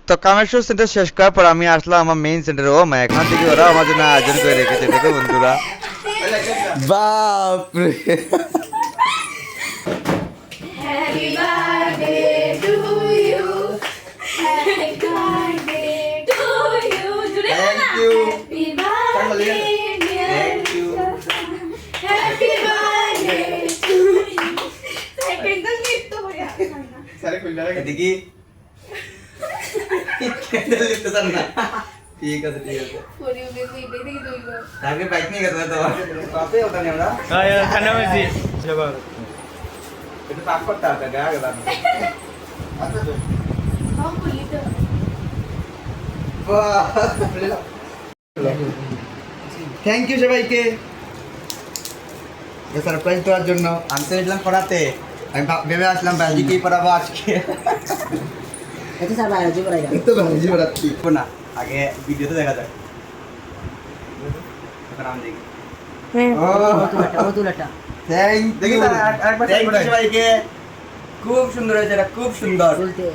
তো কামেশ্বর সেন্টার শেষ করার পর আমি আসলাম আমার মেইন সেন্টারে। ও মা, এখান থেকে ওরা আমার জন্য আয়োজন করে রেখেছে, দেখো বন্ধুরা। বাপ রে Happy birthday to you. Happy birthday to you. জুড়ে Thank না? you. Happy birthday dear. Thank you. Happy birthday to you. Second তো লিপ্ত হয়ে আছে না। এদিকে ক্যান্ডেল লিখতে চান না ঠিক আছে পরিবে দিতে দিতে দইব। তাকে বাইক নিয়ে গেছে তো পাপে ওটা নিয়ে আমরা খানা হয়েছি এটা পাক করতে হবে গা গেলাম হাম বলি তো। থ্যাংক ইউ সবাইকে সারপ্রাইজ দেওয়ার জন্য। আমি তো এসলাম পড়াতে, আমি ভেবে আসলাম বায়োলজিকেই পড়াবো আজকে। এটা স্যার বায়োলজি পড়াই না। তো বায়োলজি পড়াচ্ছি না, আগে ভিডিওতে দেখা যায়। এখন আমি দেখি। ও তুলাটা থ্যাংক ইউ সবাইকে, খুব সুন্দর হয়েছে, এটা খুব সুন্দর। বলতে